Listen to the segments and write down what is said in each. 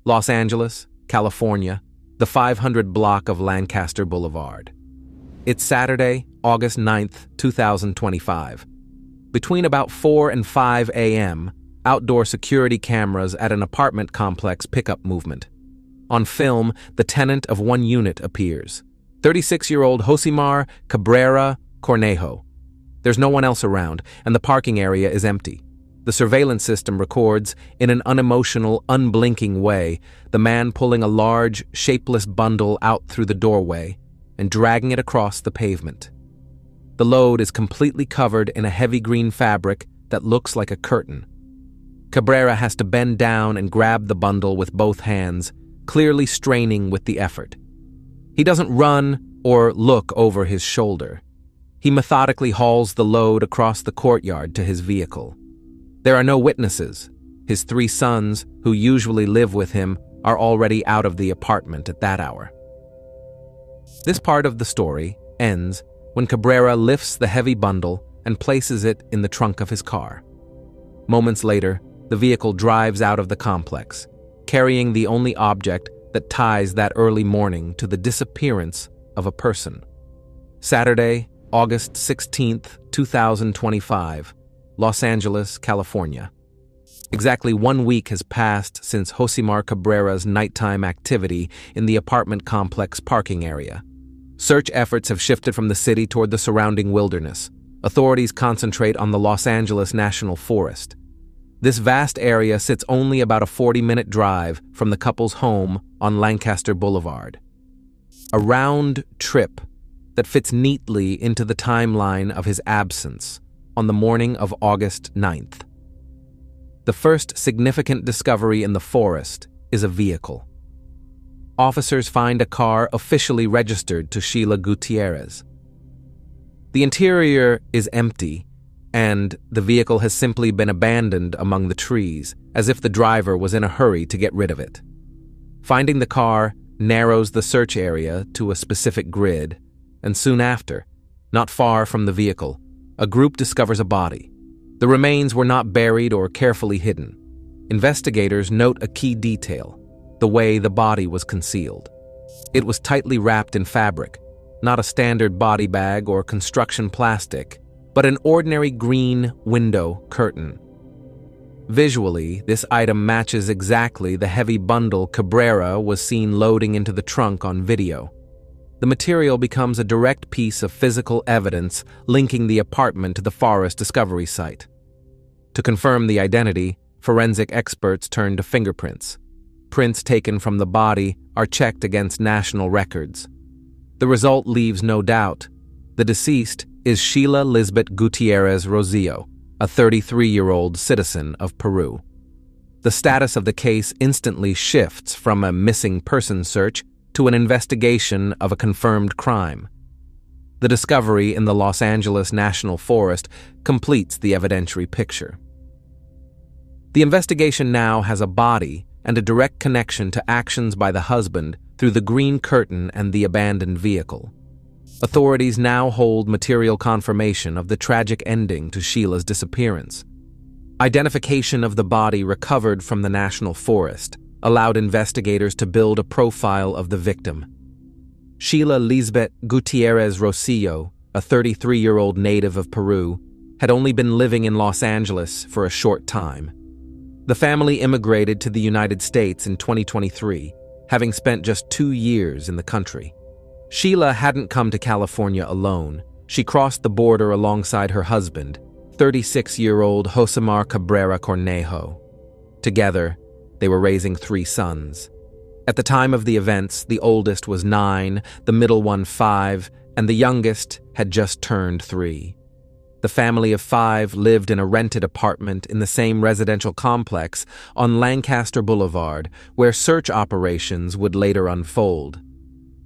Los Angeles, California, the 500 block of Lancaster Boulevard. It's Saturday, August 9th, 2025. Between about 4 and 5 a.m., outdoor security cameras at an apartment complex pick up movement. On film, the tenant of one unit appears, 36-year-old Josimar Cabrera Cornejo. There's no one else around, and the parking area is empty. The surveillance system records, in an unemotional, unblinking way, the man pulling a large, shapeless bundle out through the doorway and dragging it across the pavement. The load is completely covered in a heavy green fabric that looks like a curtain. Cabrera has to bend down and grab the bundle with both hands, clearly straining with the effort. He doesn't run or look over his shoulder. He methodically hauls the load across the courtyard to his vehicle. There are no witnesses. His 3 sons, who usually live with him, are already out of the apartment at that hour. This part of the story ends when Cabrera lifts the heavy bundle and places it in the trunk of his car. Moments later, the vehicle drives out of the complex, carrying the only object that ties that early morning to the disappearance of a person. Saturday, August 16th, 2025, Los Angeles, California. Exactly 1 week has passed since Josimar Cabrera's nighttime activity in the apartment complex parking area. Search efforts have shifted from the city toward the surrounding wilderness. Authorities concentrate on the Los Angeles National Forest. This vast area sits only about a 40-minute drive from the couple's home on Lancaster Boulevard. A round trip that fits neatly into the timeline of his absence on the morning of August 9th. The first significant discovery in the forest is a vehicle. Officers find a car officially registered to Sheila Gutierrez. The interior is empty, and the vehicle has simply been abandoned among the trees, as if the driver was in a hurry to get rid of it. Finding the car narrows the search area to a specific grid, and soon after, not far from the vehicle, a group discovers a body. The remains were not buried or carefully hidden. Investigators note a key detail: the way the body was concealed. It was tightly wrapped in fabric, not a standard body bag or construction plastic, but an ordinary green window curtain. Visually, this item matches exactly the heavy bundle Cabrera was seen loading into the trunk on video. The material becomes a direct piece of physical evidence linking the apartment to the forest discovery site. To confirm the identity, forensic experts turn to fingerprints. Prints taken from the body are checked against national records. The result leaves no doubt. The deceased is Sheila Lisbeth Gutierrez Rosillo, a 33-year-old citizen of Peru. The status of the case instantly shifts from a missing person search to an investigation of a confirmed crime. The discovery in the Los Angeles National Forest completes the evidentiary picture. The investigation now has a body and a direct connection to actions by the husband through the green curtain and the abandoned vehicle. Authorities now hold material confirmation of the tragic ending to Sheila's disappearance. Identification of the body recovered from the National Forest allowed investigators to build a profile of the victim. Sheila Lisbeth Gutierrez Rosillo, a 33-year-old native of Peru, had only been living in Los Angeles for a short time. The family immigrated to the United States in 2023, having spent just 2 years in the country. Sheila hadn't come to California alone. She crossed the border alongside her husband, 36-year-old Josimar Cabrera Cornejo. Together, they were raising 3 sons. At the time of the events, the oldest was 9, the middle one 5, and the youngest had just turned 3. The family of 5 lived in a rented apartment in the same residential complex on Lancaster Boulevard, where search operations would later unfold.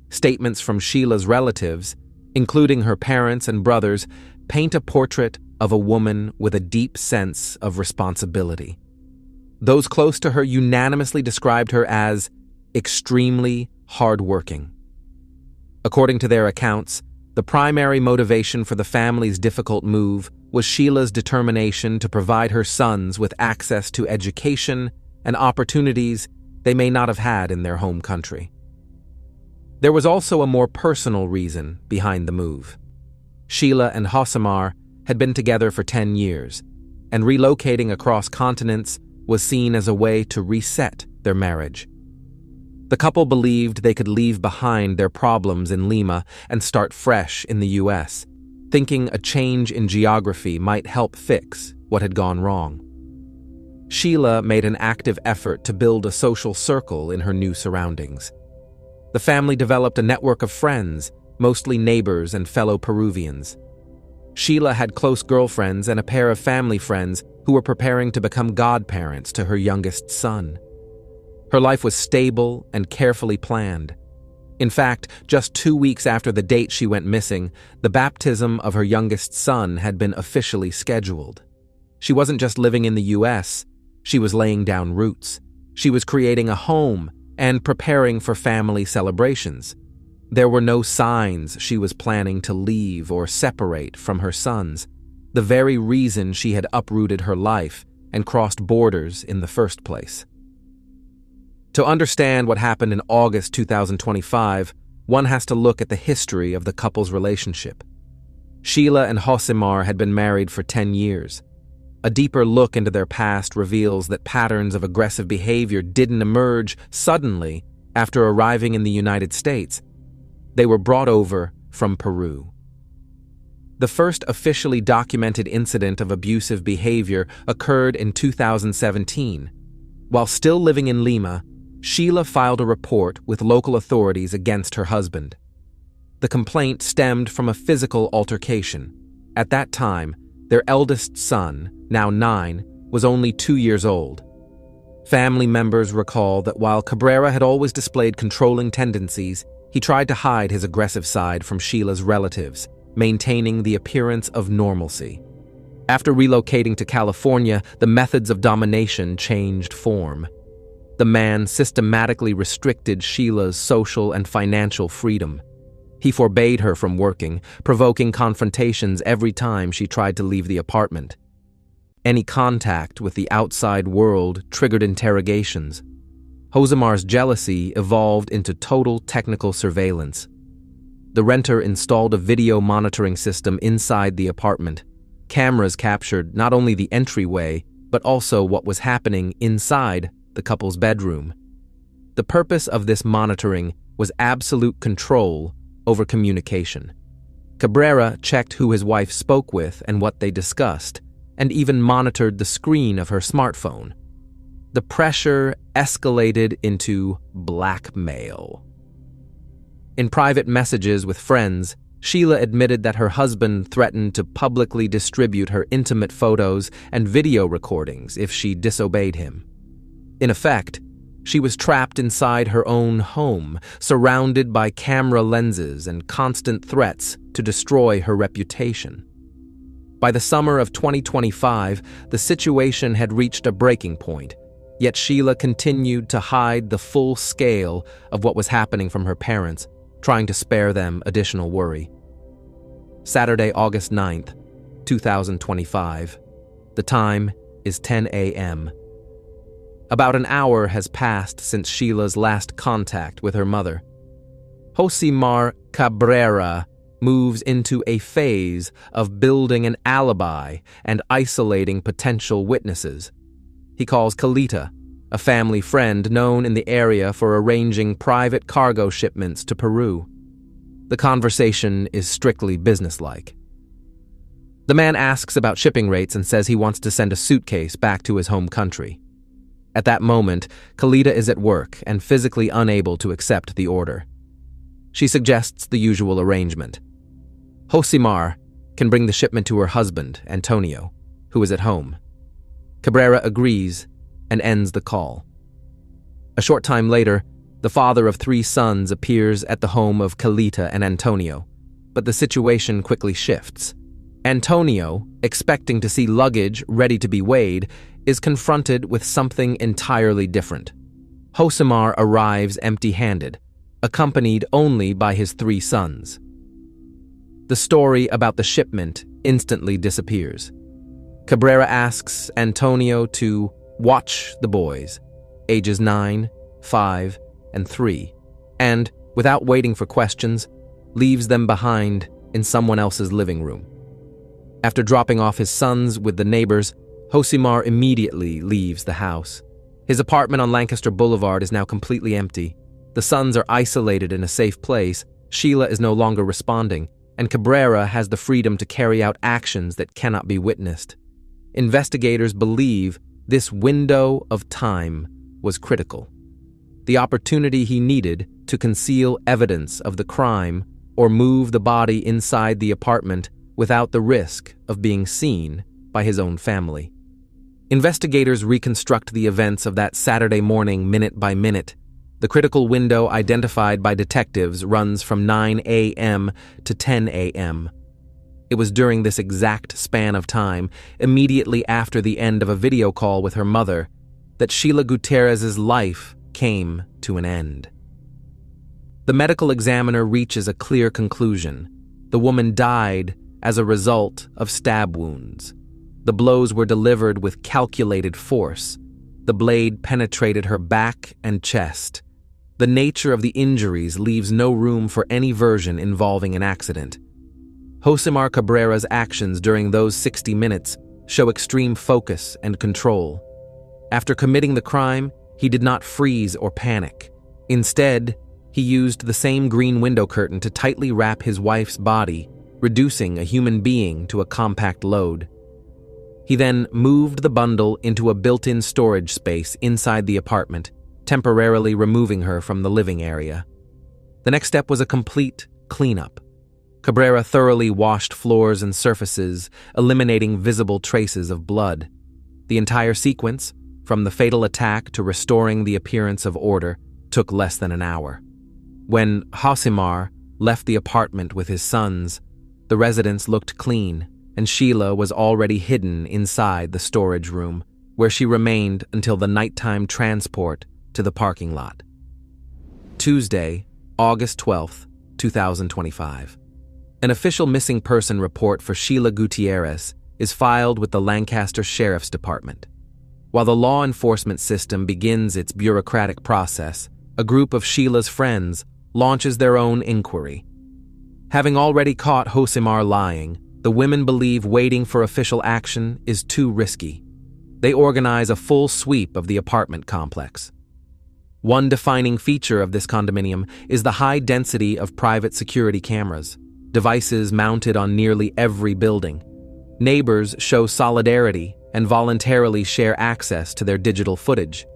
Statements from Sheila's relatives, including her parents and brothers, paint a portrait of a woman with a deep sense of responsibility. Those close to her unanimously described her as extremely hardworking. According to their accounts, the primary motivation for the family's difficult move was Sheila's determination to provide her sons with access to education and opportunities they may not have had in their home country. There was also a more personal reason behind the move. Sheila and Hosimar had been together for 10 years, and relocating across continents was seen as a way to reset their marriage. The couple believed they could leave behind their problems in Lima and start fresh in the US, thinking a change in geography might help fix what had gone wrong. Sheila made an active effort to build a social circle in her new surroundings. The family developed a network of friends, mostly neighbors and fellow Peruvians. Sheila had close girlfriends and a pair of family friends who were preparing to become godparents to her youngest son. Her life was stable and carefully planned. In fact, just 2 weeks after the date she went missing, the baptism of her youngest son had been officially scheduled. She wasn't just living in the US, she was laying down roots. She was creating a home and preparing for family celebrations. There were no signs she was planning to leave or separate from her sons, the very reason she had uprooted her life and crossed borders in the first place. To understand what happened in August 2025, one has to look at the history of the couple's relationship. Sheila and Hosimar had been married for 10 years. A deeper look into their past reveals that patterns of aggressive behavior didn't emerge suddenly after arriving in the United States. They were brought over from Peru. The first officially documented incident of abusive behavior occurred in 2017. While still living in Lima, Sheila filed a report with local authorities against her husband. The complaint stemmed from a physical altercation. At that time, their eldest son, now 9, was only 2 years old. Family members recall that while Cabrera had always displayed controlling tendencies, he tried to hide his aggressive side from Sheila's relatives, maintaining the appearance of normalcy. After relocating to California, the methods of domination changed form. The man systematically restricted Sheila's social and financial freedom. He forbade her from working, provoking confrontations every time she tried to leave the apartment. Any contact with the outside world triggered interrogations. Hosimar's jealousy evolved into total technical surveillance. The renter installed a video monitoring system inside the apartment. Cameras captured not only the entryway, but also what was happening inside the couple's bedroom. The purpose of this monitoring was absolute control over communication. Cabrera checked who his wife spoke with and what they discussed, and even monitored the screen of her smartphone. The pressure escalated into blackmail. In private messages with friends, Sheila admitted that her husband threatened to publicly distribute her intimate photos and video recordings if she disobeyed him. In effect, she was trapped inside her own home, surrounded by camera lenses and constant threats to destroy her reputation. By the summer of 2025, the situation had reached a breaking point, yet Sheila continued to hide the full scale of what was happening from her parents, trying to spare them additional worry. Saturday, August 9th, 2025. The time is 10 a.m. About an hour has passed since Sheila's last contact with her mother. Hosimar Cabrera moves into a phase of building an alibi and isolating potential witnesses. He calls Kalita, a family friend known in the area for arranging private cargo shipments to Peru. The conversation is strictly businesslike. The man asks about shipping rates and says he wants to send a suitcase back to his home country. At that moment, Kalita is at work and physically unable to accept the order. She suggests the usual arrangement. Hosimar can bring the shipment to her husband, Antonio, who is at home. Cabrera agrees and ends the call. A short time later, the father of 3 sons appears at the home of Kalita and Antonio, but the situation quickly shifts. Antonio, expecting to see luggage ready to be weighed, is confronted with something entirely different. Hosimar arrives empty-handed, accompanied only by his 3 sons. The story about the shipment instantly disappears. Cabrera asks Antonio to watch the boys, ages 9, 5, and 3, and, without waiting for questions, leaves them behind in someone else's living room. After dropping off his sons with the neighbors, Josimar immediately leaves the house. His apartment on Lancaster Boulevard is now completely empty. The sons are isolated in a safe place, Sheila is no longer responding, and Cabrera has the freedom to carry out actions that cannot be witnessed. Investigators believe this window of time was critical. The opportunity he needed to conceal evidence of the crime or move the body inside the apartment without the risk of being seen by his own family. Investigators reconstruct the events of that Saturday morning minute by minute. The critical window identified by detectives runs from 9 a.m. to 10 a.m. It was during this exact span of time, immediately after the end of a video call with her mother, that Sheila Gutierrez's life came to an end. The medical examiner reaches a clear conclusion. The woman died as a result of stab wounds. The blows were delivered with calculated force. The blade penetrated her back and chest. The nature of the injuries leaves no room for any version involving an accident. Josimar Cabrera's actions during those 60 minutes show extreme focus and control. After committing the crime, he did not freeze or panic. Instead, he used the same green window curtain to tightly wrap his wife's body, reducing a human being to a compact load. He then moved the bundle into a built-in storage space inside the apartment, temporarily removing her from the living area. The next step was a complete cleanup. Cabrera thoroughly washed floors and surfaces, eliminating visible traces of blood. The entire sequence, from the fatal attack to restoring the appearance of order, took less than an hour. When Josimar left the apartment with his sons, the residence looked clean, and Sheila was already hidden inside the storage room, where she remained until the nighttime transport to the parking lot. Tuesday, August 12, 2025. An official missing person report for Sheila Gutierrez is filed with the Lancaster Sheriff's Department. While the law enforcement system begins its bureaucratic process, a group of Sheila's friends launches their own inquiry. Having already caught Josimar lying, the women believe waiting for official action is too risky. They organize a full sweep of the apartment complex. One defining feature of this condominium is the high density of private security cameras, devices mounted on nearly every building. Neighbors show solidarity and voluntarily share access to their digital footage.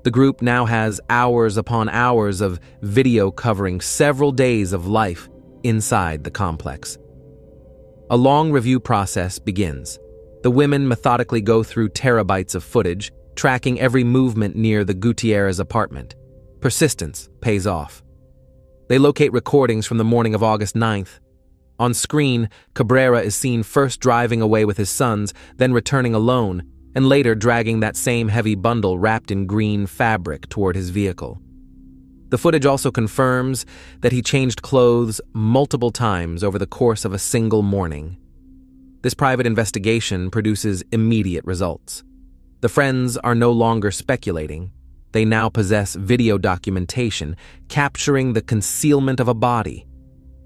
The group now has hours upon hours of video covering several days of life inside the complex. A long review process begins. The women methodically go through terabytes of footage, tracking every movement near the Gutierrez apartment. Persistence pays off. They locate recordings from the morning of August 9th. On screen, Cabrera is seen first driving away with his sons, then returning alone, and later dragging that same heavy bundle wrapped in green fabric toward his vehicle. The footage also confirms that he changed clothes multiple times over the course of a single morning. This private investigation produces immediate results. The friends are no longer speculating. They now possess video documentation capturing the concealment of a body.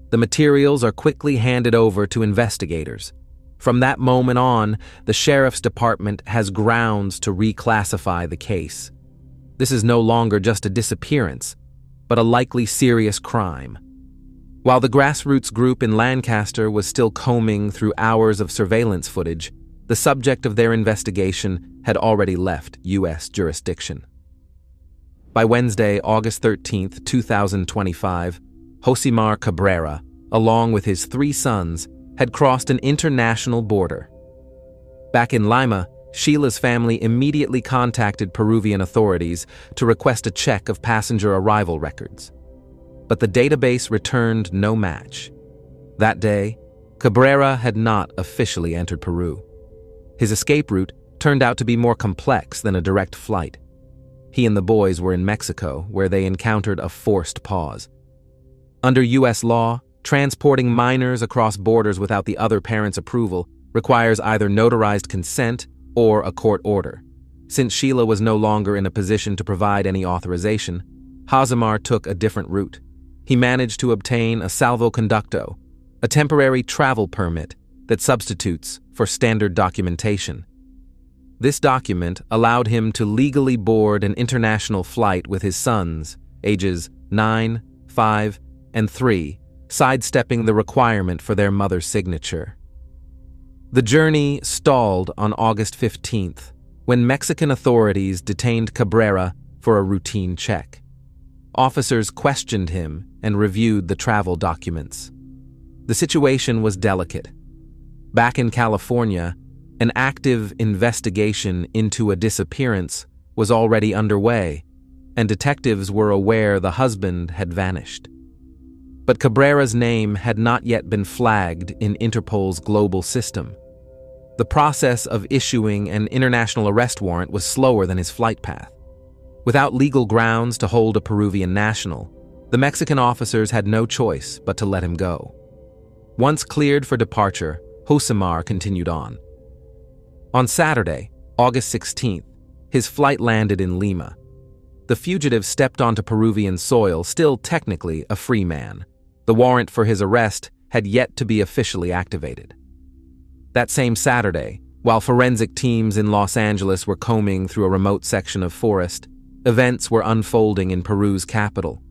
The materials are quickly handed over to investigators. From that moment on, the sheriff's department has grounds to reclassify the case. This is no longer just a disappearance, but a likely serious crime. While the grassroots group in Lancaster was still combing through hours of surveillance footage, the subject of their investigation had already left U.S. jurisdiction. By Wednesday, August 13, 2025, Josimar Cabrera, along with his 3 sons, had crossed an international border. Back in Lima, Sheila's family immediately contacted Peruvian authorities to request a check of passenger arrival records. But the database returned no match. That day, Cabrera had not officially entered Peru. His escape route turned out to be more complex than a direct flight. He and the boys were in Mexico, where they encountered a forced pause. Under U.S. law, transporting minors across borders without the other parent's approval requires either notarized consent or a court order. Since Sheila was no longer in a position to provide any authorization, Josimar took a different route. He managed to obtain a salvoconducto, a temporary travel permit that substitutes for standard documentation. This document allowed him to legally board an international flight with his sons, ages 9, 5, and 3, sidestepping the requirement for their mother's signature. The journey stalled on August 15th, when Mexican authorities detained Cabrera for a routine check. Officers questioned him and reviewed the travel documents. The situation was delicate. Back in California, an active investigation into a disappearance was already underway, and detectives were aware the husband had vanished. But Cabrera's name had not yet been flagged in Interpol's global system. The process of issuing an international arrest warrant was slower than his flight path. Without legal grounds to hold a Peruvian national, the Mexican officers had no choice but to let him go. Once cleared for departure, Josimar continued on. On Saturday, August 16th, his flight landed in Lima. The fugitive stepped onto Peruvian soil, still technically a free man. The warrant for his arrest had yet to be officially activated. That same Saturday, while forensic teams in Los Angeles were combing through a remote section of forest, events were unfolding in Peru's capital.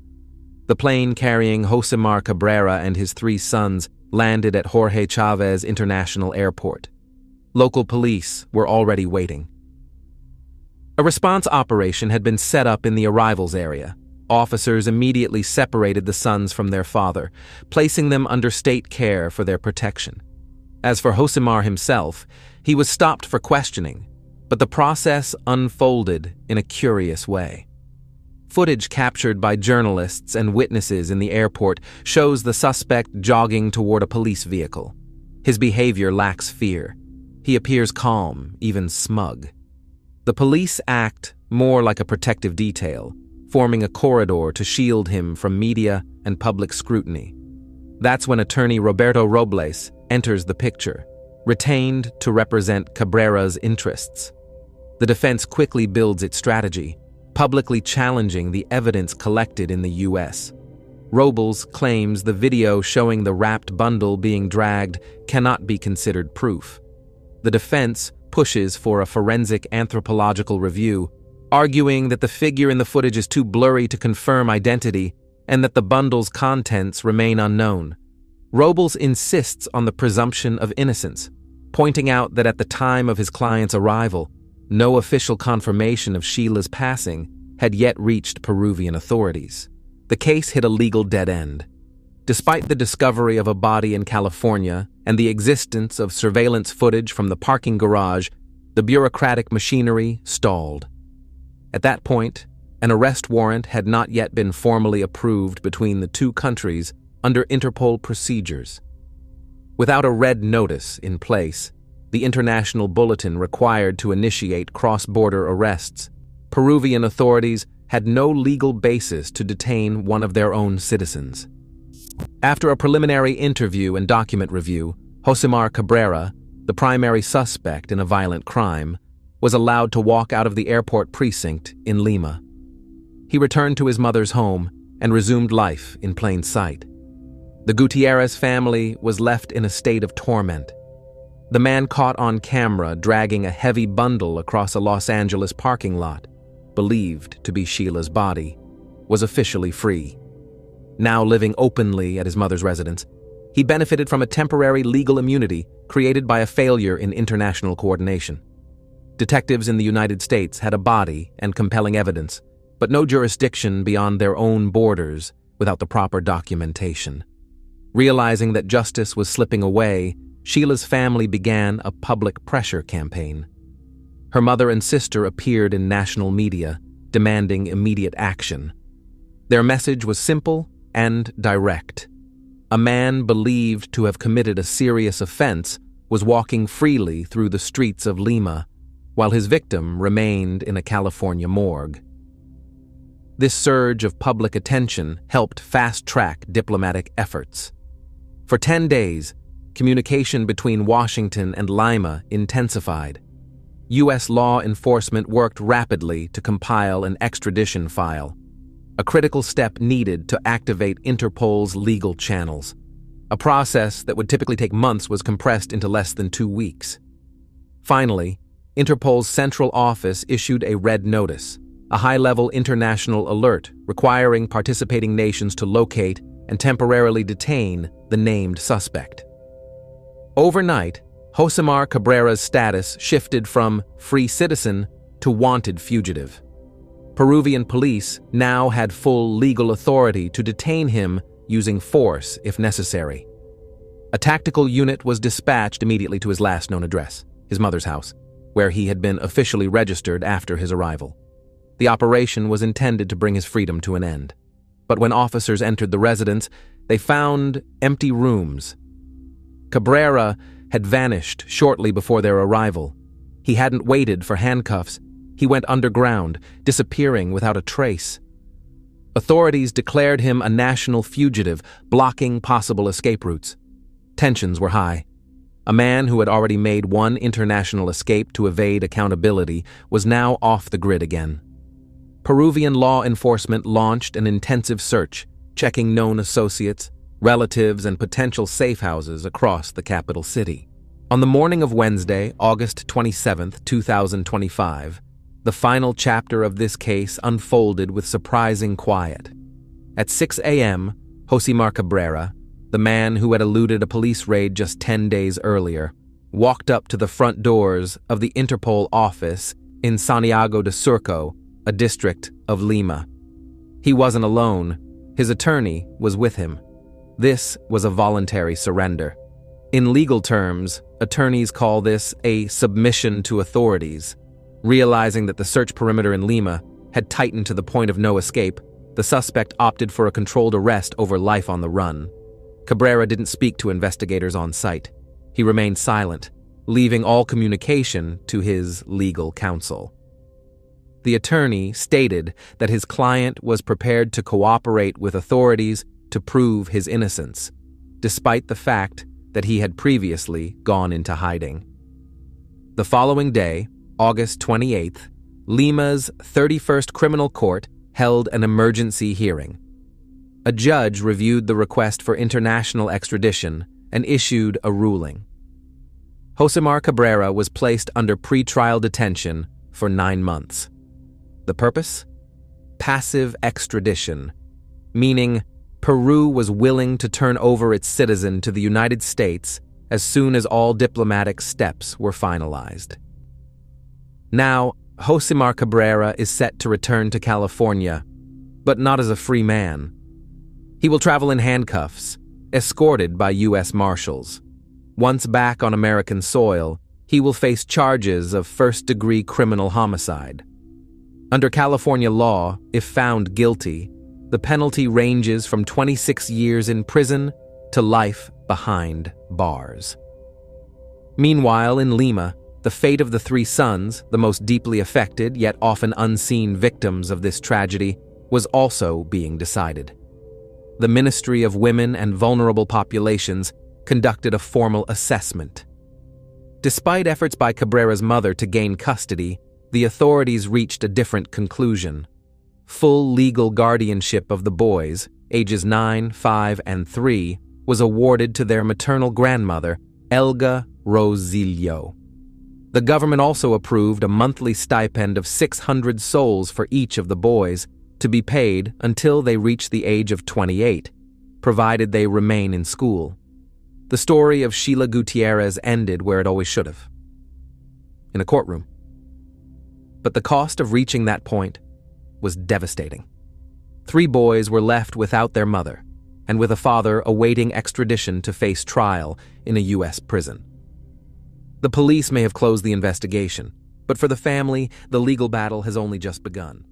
The plane carrying Josimar Cabrera and his 3 sons landed at Jorge Chávez International Airport. Local police were already waiting. A response operation had been set up in the arrivals area. Officers immediately separated the sons from their father, placing them under state care for their protection. As for Josimar himself, he was stopped for questioning, but the process unfolded in a curious way. Footage captured by journalists and witnesses in the airport shows the suspect jogging toward a police vehicle. His behavior lacks fear. He appears calm, even smug. The police act more like a protective detail, forming a corridor to shield him from media and public scrutiny. That's when attorney Roberto Robles enters the picture, retained to represent Cabrera's interests. The defense quickly builds its strategy, publicly challenging the evidence collected in the U.S. Robles claims the video showing the wrapped bundle being dragged cannot be considered proof. The defense pushes for a forensic anthropological review, arguing that the figure in the footage is too blurry to confirm identity and that the bundle's contents remain unknown. Robles insists on the presumption of innocence, pointing out that at the time of his client's arrival, no official confirmation of Sheila's passing had yet reached Peruvian authorities. The case hit a legal dead end. Despite the discovery of a body in California and the existence of surveillance footage from the parking garage, the bureaucratic machinery stalled. At that point, an arrest warrant had not yet been formally approved between the 2 countries under Interpol procedures. Without a red notice in place, the international bulletin required to initiate cross-border arrests, Peruvian authorities had no legal basis to detain one of their own citizens. After a preliminary interview and document review, Josimar Cabrera, the primary suspect in a violent crime, was allowed to walk out of the airport precinct in Lima. He returned to his mother's home and resumed life in plain sight. The Gutierrez family was left in a state of torment. The man caught on camera dragging a heavy bundle across a Los Angeles parking lot, believed to be Sheila's body, was officially free. Now living openly at his mother's residence, he benefited from a temporary legal immunity created by a failure in international coordination. Detectives in the United States had a body and compelling evidence, but no jurisdiction beyond their own borders without the proper documentation. Realizing that justice was slipping away, Sheila's family began a public pressure campaign. Her mother and sister appeared in national media, demanding immediate action. Their message was simple and direct. A man believed to have committed a serious offense was walking freely through the streets of Lima, while his victim remained in a California morgue. This surge of public attention helped fast-track diplomatic efforts. For 10 days, communication between Washington and Lima intensified. U.S. law enforcement worked rapidly to compile an extradition file, a critical step needed to activate Interpol's legal channels. A process that would typically take months was compressed into less than 2 weeks. Finally, Interpol's central office issued a red notice, a high-level international alert requiring participating nations to locate and temporarily detain the named suspect. Overnight, Josimar Cabrera's status shifted from free citizen to wanted fugitive. Peruvian police now had full legal authority to detain him using force if necessary. A tactical unit was dispatched immediately to his last known address, his mother's house, where he had been officially registered after his arrival. The operation was intended to bring his freedom to an end. But when officers entered the residence, they found empty rooms. Cabrera had vanished shortly before their arrival. He hadn't waited for handcuffs. He went underground, disappearing without a trace. Authorities declared him a national fugitive, blocking possible escape routes. Tensions were high. A man who had already made one international escape to evade accountability was now off the grid again. Peruvian law enforcement launched an intensive search, checking known associates, relatives, and potential safe houses across the capital city. On the morning of Wednesday, August 27, 2025, the final chapter of this case unfolded with surprising quiet. At 6 a.m., Josimar Cabrera, the man who had eluded a police raid just 10 days earlier, walked up to the front doors of the Interpol office in Santiago de Surco, a district of Lima. He wasn't alone. His attorney was with him. This was a voluntary surrender. In legal terms, attorneys call this a submission to authorities. Realizing that the search perimeter in Lima had tightened to the point of no escape, the suspect opted for a controlled arrest over life on the run. Cabrera didn't speak to investigators on site. He remained silent, leaving all communication to his legal counsel. The attorney stated that his client was prepared to cooperate with authorities to prove his innocence, despite the fact that he had previously gone into hiding. The following day, August 28th, Lima's 31st Criminal Court held an emergency hearing. A judge reviewed the request for international extradition and issued a ruling. Josimar Cabrera was placed under pretrial detention for 9 months. The purpose? Passive extradition, meaning Peru was willing to turn over its citizen to the United States as soon as all diplomatic steps were finalized. Now, Josimar Cabrera is set to return to California, but not as a free man. He will travel in handcuffs, escorted by U.S. Marshals. Once back on American soil, he will face charges of first-degree criminal homicide. Under California law, if found guilty, the penalty ranges from 26 years in prison to life behind bars. Meanwhile, in Lima, the fate of the 3 sons, the most deeply affected yet often unseen victims of this tragedy, was also being decided. The Ministry of Women and Vulnerable Populations conducted a formal assessment. Despite efforts by Cabrera's mother to gain custody, the authorities reached a different conclusion. Full legal guardianship of the boys, ages 9, 5, and 3, was awarded to their maternal grandmother, Elga Rosillo. The government also approved a monthly stipend of 600 soles for each of the boys, to be paid until they reach the age of 28, provided they remain in school. The story of Sheila Gutierrez ended where it always should have, in a courtroom. But the cost of reaching that point was devastating. 3 boys were left without their mother, and with a father awaiting extradition to face trial in a U.S. prison. The police may have closed the investigation, but for the family, the legal battle has only just begun.